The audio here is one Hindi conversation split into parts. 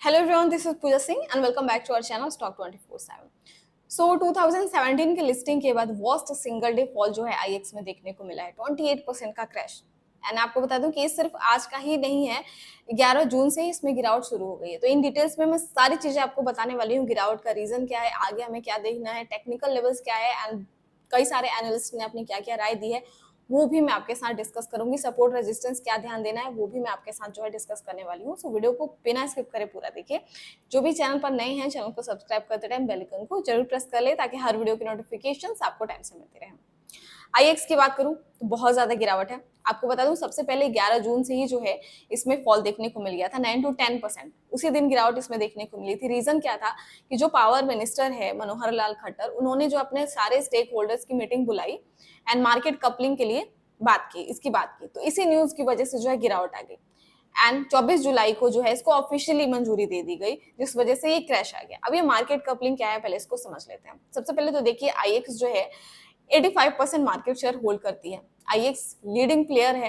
Hello everyone, this is Pooja Singh and welcome back to our channel Stock 24/7. So 2017 के लिस्टिंग के बाद वर्स्ट सिंगल डे फॉल जो है आईएक्स में देखने को मिला है 28% का क्रैश। एंड आपको बता दूं कि ये सिर्फ आज का ही नहीं है, 11 जून से ही इसमें गिरावट शुरू हो गई है। तो इन डिटेल्स में मैं सारी चीजें आपको बताने वाली हूँ, गिरावट का रीजन क्या है, आगे हमें क्या देखना है, टेक्निकल लेवल्स क्या है एंड कई सारे एनालिस्ट ने अपनी क्या क्या राय दी है वो भी मैं आपके साथ डिस्कस करूंगी। सपोर्ट रेजिस्टेंस क्या ध्यान देना है वो भी मैं आपके साथ जो है डिस्कस करने वाली हूँ। सो वीडियो को बिना स्किप करे पूरा देखिए। जो भी चैनल पर नए हैं चैनल को सब्सक्राइब करते टाइम बेल आइकन को जरूर प्रेस कर ले ताकि हर वीडियो की नोटिफिकेशंस आपको टाइम से मिलती रहे। आईएक्स की बात करूं तो बहुत ज्यादा गिरावट है। आपको बता दूं सबसे पहले 11 जून से ही जो है इसमें फॉल देखने को मिल गया था 9 to 10%। उसी दिन गिरावट इसमें देखने को मिली थी। रीजन क्या था कि जो पावर मिनिस्टर है मनोहर लाल खट्टर, उन्होंने जो अपने सारे स्टेक होल्डर्स की मीटिंग बुलाई एंड मार्केट कपलिंग के लिए बात की। तो इसी न्यूज की वजह से जो है गिरावट आ गई एंड 24 जुलाई को जो है इसको ऑफिशियली मंजूरी दे दी गई, जिस वजह से ये क्रैश आ गया। अब ये मार्केट कपलिंग क्या है पहले इसको समझ लेते हैं। सबसे पहले तो देखिए आईएक्स जो है 85% मार्केट शेयर होल्ड करती है। आईएक्स लीडिंग प्लेयर है,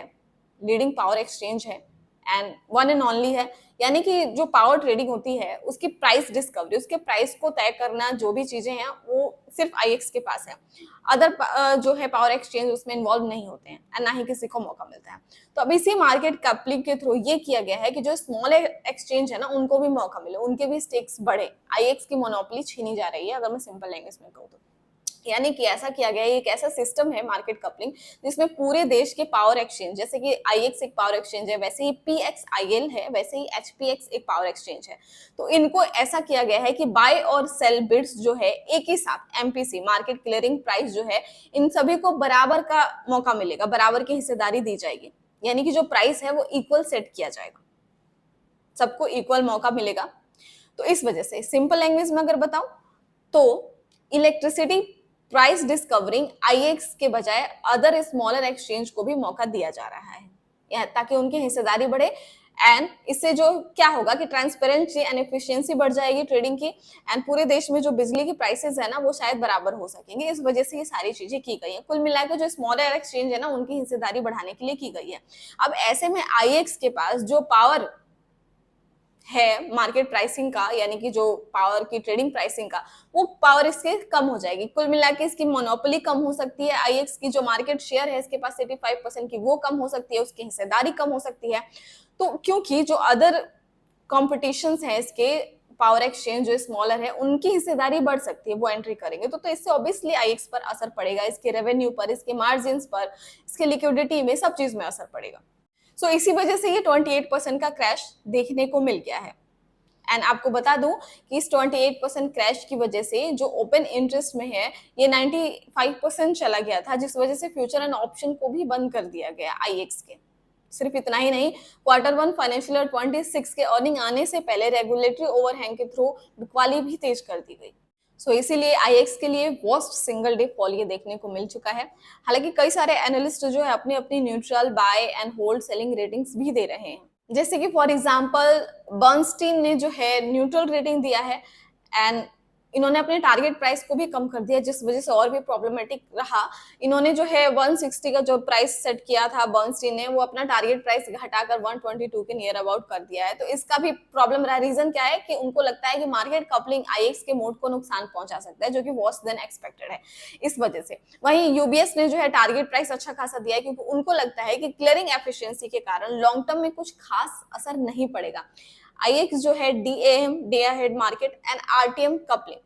लीडिंग पावर एक्सचेंज है एंड वन एंड ओनली है। यानी कि जो पावर ट्रेडिंग होती है उसकी प्राइस डिस्कवरी, उसके प्राइस को तय करना, जो भी चीजें हैं वो सिर्फ आईएक्स के पास है। अदर जो है पावर एक्सचेंज उसमें इन्वॉल्व नहीं होते हैं एंड ना ही किसी को मौका मिलता है। तो अब इसी मार्केट कपलिंग के थ्रू ये किया गया है कि जो स्मॉल एक्सचेंज है ना उनको भी मौका मिले, उनके भी स्टेक्स बढ़े। आईएक्स की मोनोपोली छीनी जा रही है अगर मैं सिंपल लैंग्वेज में कहूँ तो। यानी कि ऐसा किया गया है, एक ऐसा सिस्टम है मार्केट कपलिंग जिसमें पूरे देश के पावर एक्सचेंज, जैसे कि आईएक्स एक पावर एक्सचेंज है, वैसे ही पीएक्सआईएल है, वैसे ही एचपीएक्स एक पावर एक्सचेंज है। तो इनको ऐसा किया गया है कि बाय और सेल बिड्स जो है एक ही साथ, एमपीसी मार्केट क्लियरिंग प्राइस जो है, इन सभी को बराबर का मौका मिलेगा, बराबर की हिस्सेदारी दी जाएगी। यानी कि जो प्राइस है वो इक्वल सेट किया जाएगा, सबको इक्वल मौका मिलेगा। तो इस वजह से सिंपल लैंग्वेज में अगर बताऊं तो इलेक्ट्रिसिटी प्राइस डिस्कवरिंग आईएक्स के बजाय अदर स्मॉलर एक्सचेंज को भी मौका दिया जा रहा है ताकि उनकी हिस्सेदारी बढ़े एंड इससे जो क्या होगा कि ट्रांसपेरेंसी एंड एफिशिएंसी बढ़ जाएगी ट्रेडिंग की एंड पूरे देश में जो बिजली की प्राइसेस है ना वो शायद बराबर हो सकेंगे। इस वजह से ये सारी चीजें की गई है। कुल मिलाकर जो स्मॉलर एक्सचेंज है ना उनकी हिस्सेदारी बढ़ाने के लिए की गई है। अब ऐसे में आईएक्स के पास जो पावर है मार्केट प्राइसिंग का, यानी कि जो पावर की ट्रेडिंग प्राइसिंग का, वो पावर इसके कम हो जाएगी। कुल मिला के इसकी मोनोपोली कम हो सकती है। आईएक्स की जो मार्केट शेयर है इसके पास 85% की, वो कम हो सकती है, उसकी हिस्सेदारी कम हो सकती है। तो क्योंकि जो अदर कॉम्पिटिशंस है इसके पावर एक्सचेंज जो स्मॉलर है उनकी हिस्सेदारी बढ़ सकती है, वो एंट्री करेंगे तो इससे ऑब्वियसली आईएक्स पर असर पड़ेगा, इसके रेवेन्यू पर, इसके मार्जिन पर, इसके लिक्विडिटी में, सब चीज में असर पड़ेगा। सो इसी वजह से ये 28% का क्रैश देखने को मिल गया है। एंड आपको बता दूं कि इस 28% क्रैश की वजह से जो ओपन इंटरेस्ट में है ये 95% चला गया था, जिस वजह से फ्यूचर एंड ऑप्शन को भी बंद कर दिया गया आईएक्स के। सिर्फ इतना ही नहीं, Q1 फाइनेंशियल ईयर 26 के अर्निंग आने से पहले रेगुलेटरी ओवरहैंग के थ्रू बिकवाली भी तेज कर दी गई। सो इसीलिए आईएक्स के लिए वर्स्ट सिंगल डे फॉल ये देखने को मिल चुका है। हालांकि कई सारे एनालिस्ट जो है अपनी अपनी neutral bye and hold selling ratings भी दे रहे हैं। जैसे कि फॉर एग्जांपल बर्नस्टीन ने जो है न्यूट्रल रेटिंग दिया है एंड इन्होंने अपने टारगेट प्राइस को भी कम कर दिया, जिस वजह से और भी प्रॉब्लमेटिक रहा। इन्होंने जो है 160 का जो प्राइस सेट किया था बर्नस्टीन ने, वो अपना टारगेट प्राइस घटाकर 122 के नियर अबाउट कर दिया है। तो इसका भी प्रॉब्लम रहा। रीजन क्या है कि उनको लगता है कि मार्केट कपलिंग आईएक्स के मोड को नुकसान पहुंचा सकता है, जो कि वर्स देन एक्सपेक्टेड है इस वजह से। वहीं यूबीएस ने जो है टारगेट प्राइस अच्छा खासा दिया है, क्योंकि उनको लगता है कि क्लियरिंग एफिशिएंसी के कारण लॉन्ग टर्म में कुछ खास असर नहीं पड़ेगा। आईएक्स जो है DAM, day ahead market and RTM coupling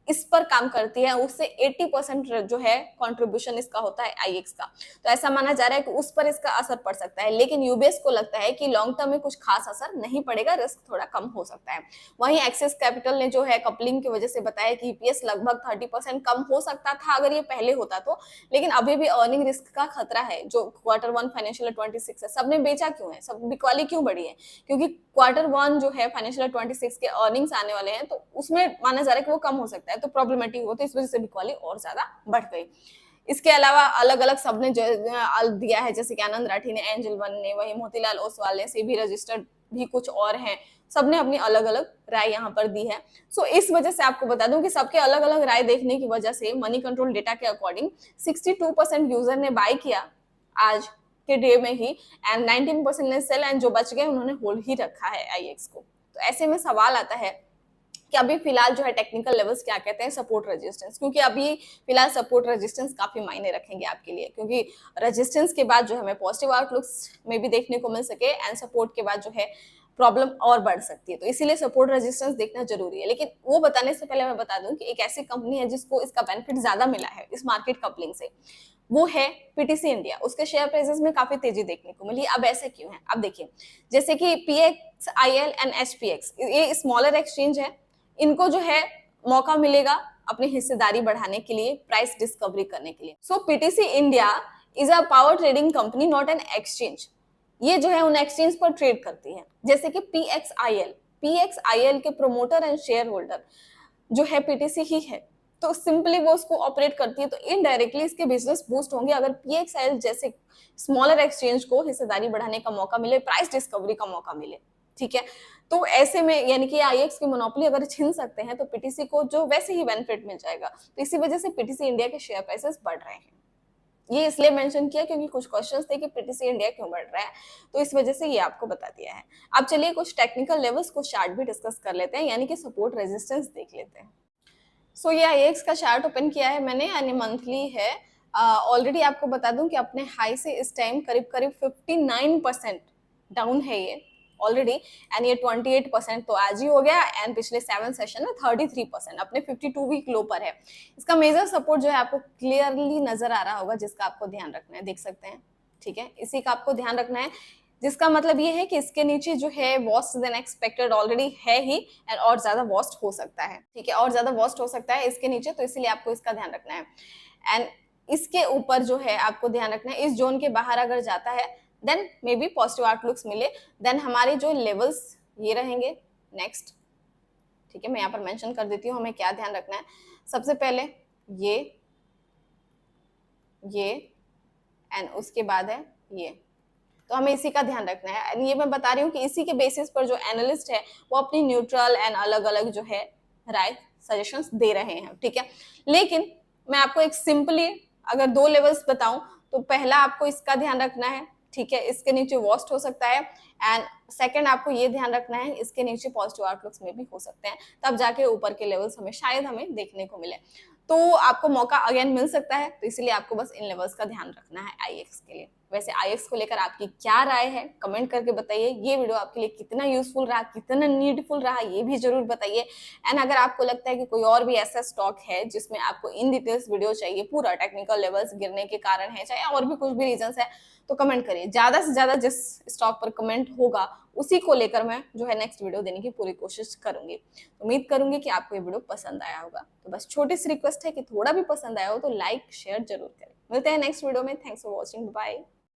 इस पर काम करती है, उससे 80% जो है कंट्रीब्यूशन इसका होता है आईएक्स का। तो ऐसा माना जा रहा है कि उस पर इसका असर पड़ सकता है, लेकिन यूबीएस को लगता है कि लॉन्ग टर्म में कुछ खास असर नहीं पड़ेगा, रिस्क थोड़ा कम हो सकता है। वहीं एक्सिस कैपिटल ने जो है कपलिंग की वजह से बताया कि ईपीएस लगभग 30% कम हो सकता था अगर ये पहले होता तो, लेकिन अभी भी अर्निंग रिस्क का खतरा है। जो Q1 फाइनेंशियल 26 है, सबने बेचा क्यों है, सब बिकवाली क्यों बढ़ी है? क्योंकि Q1 जो है फाइनेंशियल 26 के अर्निंग्स आने वाले हैं, तो उसमें माना जा रहा है कि वो कम हो सकता है, तो प्रॉब्लमेटिक हो, तो इस वजह से बिकवाली और ज्यादा बढ़ गई। इसके अलावा अलग अलग सबने दिया है, जैसे कि आनंद राठी ने, एंजल वन ने, वही मोतीलाल ओसवाल ने, सेबी रजिस्टर्ड भी कुछ और हैं, सबने अपनी अलग अलग राय यहाँ पर दी है। सो इस वजह से आपको बता दूं कि सबके अलग अलग राय देखने की वजह से मनी कंट्रोल डेटा के अकॉर्डिंग 62% यूजर ने बाय किया आज के डे में ही एंड 19% ने सेल एंड जो बच गए उन्होंने होल्ड ही रखा है आईएक्स को। तो ऐसे में सवाल आता है कि अभी फिलहाल जो है टेक्निकल लेवल्स क्या कहते हैं सपोर्ट रेजिस्टेंस, क्योंकि अभी फिलहाल सपोर्ट रेजिस्टेंस काफी मायने रखेंगे आपके लिए, क्योंकि रेजिस्टेंस के बाद जो हमें पॉजिटिव आउटलुक्स में भी देखने को मिल सके एंड सपोर्ट के बाद जो है प्रॉब्लम और बढ़ सकती है, तो इसीलिए सपोर्ट रेजिस्टेंस देखना जरूरी है। लेकिन वो बताने से पहले मैं बता दूं कि एक ऐसी कंपनी है जिसको इसका बेनिफिट ज्यादा मिला है इस मार्केट कपलिंग से, वो है पीटीसी इंडिया। उसके शेयर प्राइसेस में काफी तेजी देखने को मिली। अब ऐसा क्यों है, अब देखिए जैसे कि पीएक्सआईएल एंड एचपीएक्स ये स्मॉलर एक्सचेंज है, इनको जो है मौका मिलेगा अपनी हिस्सेदारी बढ़ाने के लिए, प्राइस डिस्कवरी करने के लिए। So PTC India is a power trading company, not an exchange. ये जो है उन एक्सचेंज पर ट्रेड करती है, जैसे कि पीएक्सआईएल के प्रोमोटर एंड शेयर होल्डर जो है पीटीसी ही है, तो सिंपली वो उसको ऑपरेट करती है, तो इनडायरेक्टली इसके बिजनेस बूस्ट होंगे अगर पीएक्सआईएल जैसे स्मॉलर एक्सचेंज को हिस्सेदारी बढ़ाने का मौका मिले, प्राइस डिस्कवरी का मौका मिले। ठीक है, तो ऐसे में यानी कि आईएक्स की मोनोपोली अगर छीन सकते हैं तो पीटीसी को जो वैसे ही बेनिफिट मिल जाएगा, तो इसी वजह से पीटीसी इंडिया के शेयर प्राइसेस बढ़ रहे हैं। ये इसलिए मेंशन किया क्योंकि कुछ क्वेश्चंस थे कि पीटीसी इंडिया क्यों बढ़ रहा है, तो इस वजह से ये आपको बता दिया है। अब चलिए कुछ टेक्निकल लेवल्स को चार्ट भी डिस्कस कर लेते हैं, यानी कि सपोर्ट रेजिस्टेंस देख लेते हैं। सो ये आईएक्स का चार्ट ओपन किया है मैंने, यानी मंथली है। ऑलरेडी आपको बता दूं कि अपने हाई से इस टाइम करीब करीब 59% डाउन है ये ऑलरेडी, एंड ये 28% तो आज ही हो गया, एंड पिछले 7 सेशन में 33% अपने 52 वीक लो पर है। इसका मेजर सपोर्ट जो है आपको क्लियरली नजर आ रहा होगा, जिसका आपको ध्यान रखना है, देख सकते हैं। ठीक है, इसी का आपको ध्यान रखना है, जिसका मतलब ये है कि इसके नीचे जो है वर्स्ट देन एक्सपेक्टेड ऑलरेडी है ही, एंड और ज्यादा वर्स्ट हो सकता है। ठीक है, और ज्यादा वर्स्ट हो सकता है इसके नीचे, तो इसलिए आपको इसका ध्यान रखना है। एंड इसके ऊपर जो है आपको ध्यान रखना है, इस जोन के बाहर अगर जाता है then may be positive outlooks मिले, देन हमारे जो लेवल्स ये रहेंगे नेक्स्ट। ठीक है, मैं यहाँ पर मेंशन कर देती हूँ हमें क्या ध्यान रखना है। सबसे पहले ये एंड उसके बाद है ये, तो हमें इसी का ध्यान रखना है। ये मैं बता रही हूँ कि इसी के बेसिस पर जो एनालिस्ट है वो अपनी न्यूट्रल एंड अलग अलग जो है राय सजेशंस दे रहे हैं। ठीक है, लेकिन मैं आपको एक सिंपली अगर 2 लेवल्स बताऊं तो पहला आपको इसका ध्यान रखना है। ठीक है, इसके नीचे वर्स्ट हो सकता है, एंड सेकंड आपको ये ध्यान रखना है इसके नीचे पॉजिटिव आउटलुक्स में भी हो सकते हैं, तब जाके ऊपर के लेवल्स हमें शायद हमें देखने को मिले, तो आपको मौका अगेन मिल सकता है। तो इसलिए आपको बस इन लेवल्स का ध्यान रखना है आईएक्स के लिए। वैसे आईएक्स को लेकर आपकी क्या राय है कमेंट करके बताइए। ये वीडियो आपके लिए कितना यूजफुल रहा, कितना नीडफुल रहा, ये भी जरूर बताइए। एंड अगर आपको लगता है कि कोई और भी ऐसा स्टॉक है जिसमें आपको इन डिटेल्स वीडियो चाहिए, पूरा टेक्निकल लेवल्स गिरने के कारण है, चाहे और भी कुछ भी रीजंस है, तो कमेंट करिए। ज्यादा से ज्यादा जिस स्टॉक पर कमेंट होगा उसी को लेकर मैं जो है नेक्स्ट वीडियो देने की पूरी कोशिश करूंगी। उम्मीद करूंगी कि आपको ये वीडियो पसंद आया होगा। तो बस छोटी सी रिक्वेस्ट है कि थोड़ा भी पसंद आया हो तो लाइक शेयर जरूर करें। मिलते हैं नेक्स्ट वीडियो में। Thanks for watching, bye.